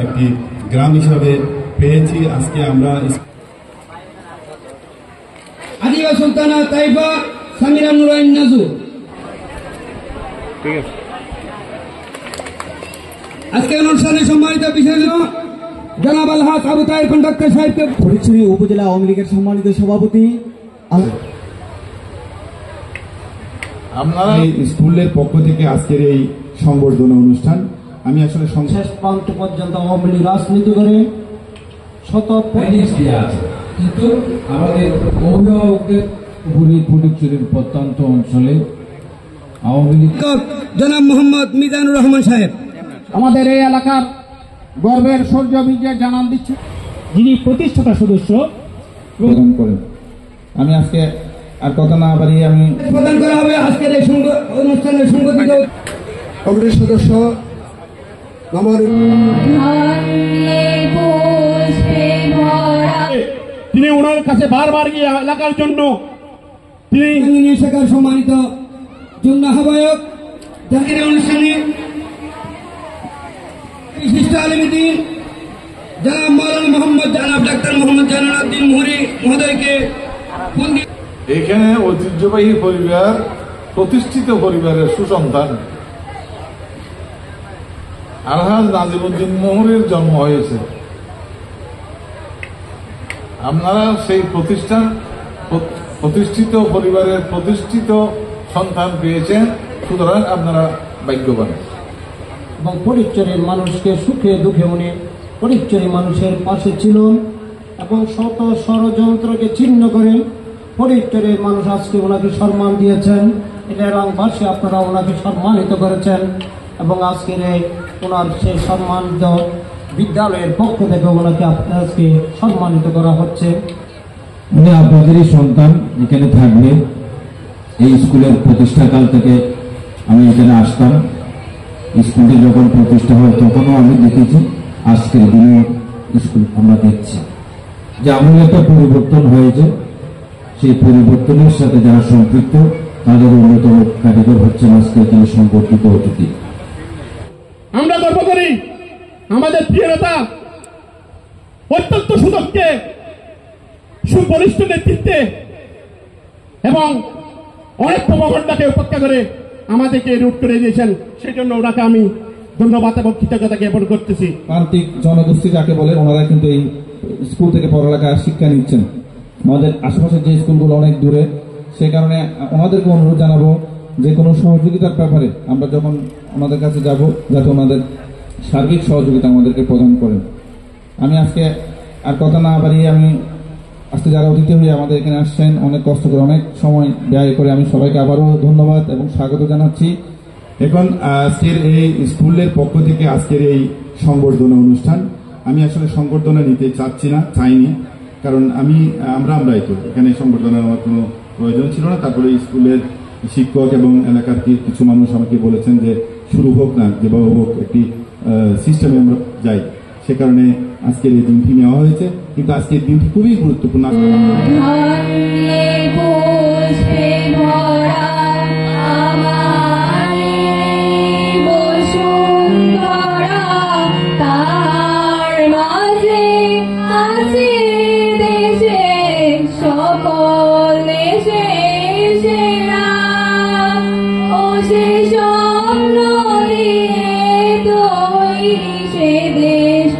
একটি গ্রাম হিসাবে পেয়েছি। আজকে আমরা আদিবা সুলতানা তাইবা সামিরা নুরাইন নাজু। আজকে অনুষ্ঠানে সম্মানিত বিশেষ জনাব আলহাজ আবু তাহের কন্ডাক্টর সাহেবকে, ফটিকছড়ি উপজেলা আওয়ামী লীগের সম্মানিত সভাপতি, আপনারা স্কুলের পক্ষ থেকে আজকের এই সংবর্ধনা অনুষ্ঠান। আমি আসলে শেষ প্রান্ত পর্যন্ত আওয়ামী লীগ রাজনীতি করে শত কিন্তু আমাদের অভিভাবকদের উপরে ফটিকছড়ির প্রত্যন্ত অঞ্চলে আওয়ামী লীগ জনাব মোহাম্মদ মিজানুর রহমান সাহেব আমাদের এই এলাকার গর্বের সূর্য বিজয় জানান দিচ্ছে, যিনি প্রতিষ্ঠাতা সদস্য প্রদান করেন। আমি আজকে আর কথা না বাড়িয়ে আমি প্রদান করা হবে আজকের এই অনুষ্ঠানের সংগঠিত কংগ্রেস সদস্য তিনি ওনার কাছে বারবার গিয়ে এলাকার জন্য তিনি শাখার সম্মানিত যুগ্ম আহ্বায়ক জাতির অনুষ্ঠানে বিশিষ্ট আলিমুদ্দিন জনাব মাওলানা মোহাম্মদ জনাব ডাক্তার মোহাম্মদ জালালউদ্দিন মুহুরী মহোদয়কে ফোন দিয়ে এখানে ঐতিহ্যবাহী পরিবার, প্রতিষ্ঠিত পরিবারের সুসন্তান আলহাজ নাজিমউদ্দিন মুহুরীর জন্ম হয়েছে। আপনারা সেই প্রতিষ্ঠিত পরিবারের প্রতিষ্ঠিত সন্তান পেয়েছেন, সুতরাং আপনারা ভাগ্যবান। এবং ফটিকছড়ির মানুষকে সুখে দুঃখে উনি ফটিকছড়ি মানুষের পাশে ছিল এবং শত ষড়যন্ত্রকে ছিন্ন করে ফটিকছড়ির মানুষ আজকে ওনাকে সম্মান দিয়েছেন। এটা এলাকাবাসী আপনারা ওনাকে সম্মানিত করেছেন এবং আজকের ওনার সেই সম্মানিত বিদ্যালয়ের পক্ষ থেকে ওনাকে আজকে সম্মানিত করা হচ্ছে। উনি আপনাদেরই সন্তান, এখানে থাকবে। এই স্কুলের প্রতিষ্ঠাকাল থেকে আমি এখানে আসতাম। স্কুলটি যখন প্রতিষ্ঠা হয় তখনও আমি দেখেছি, আজকের দিনে স্কুল আমরা দেখছি যে এমন একটা পরিবর্তন হয়েছে। সেই পরিবর্তনের সাথে যারা সম্পৃক্ত তাদের অন্যতম কারিগর হচ্ছেন আজকে এখানে সংগঠিত অতিথি। আমরা গর্ব করি আমাদের প্রিয় নেতা অত্যন্ত সুদক্ষে সুবলিষ্ঠ নেতৃত্বে এবং অনেক প্রভাবণ্ডাকে উপেক্ষা করে আমাদেরকে রুট করে দিয়েছেন। সেই জন্য ওনাকে আমি ধন্যবাদ এবং কৃতজ্ঞতা জ্ঞাপন করতেছি। প্রান্তিক জনগোষ্ঠী যাকে বলে, ওনারা কিন্তু এই স্কুল থেকে পড়ালেখা শিক্ষা নিচ্ছেন। আমাদের আশেপাশের যে স্কুলগুলো অনেক দূরে, সেই কারণে ওনাদেরকে অনুরোধ জানাবো যে কোনো সহযোগিতার ব্যাপারে আমরা যখন ওনাদের কাছে যাব, যাতে ওনাদের সার্বিক সহযোগিতা আমাদেরকে প্রদান করেন। আমি আজকে আর কথা না বাড়িয়ে আমি আজকে যারা অতিথি হয়ে আমাদের এখানে আসছেন, অনেক কষ্ট করে অনেক সময় ব্যয় করে, আমি সবাইকে আবারও ধন্যবাদ এবং স্বাগত জানাচ্ছি। এখন আজকের এই স্কুলের পক্ষ থেকে আজকের এই সংবর্ধনা অনুষ্ঠান, আমি আসলে সংবর্ধনা নিতে চাইনি, কারণ আমরাই তো এখানে সংবর্ধনার আমার কোনো প্রয়োজন ছিল না। তারপরে স্কুলের শিক্ষক এবং এলাকার কিছু মানুষ আমাকে বলেছেন যে শুরু হোক না, যেভাবে হোক একটি সিস্টেমে আমরা যাই, সে কারণে আজকের এই দিনটি নেওয়া হয়েছে। কিন্তু আজকের দিনটি খুবই গুরুত্বপূর্ণ। দেশ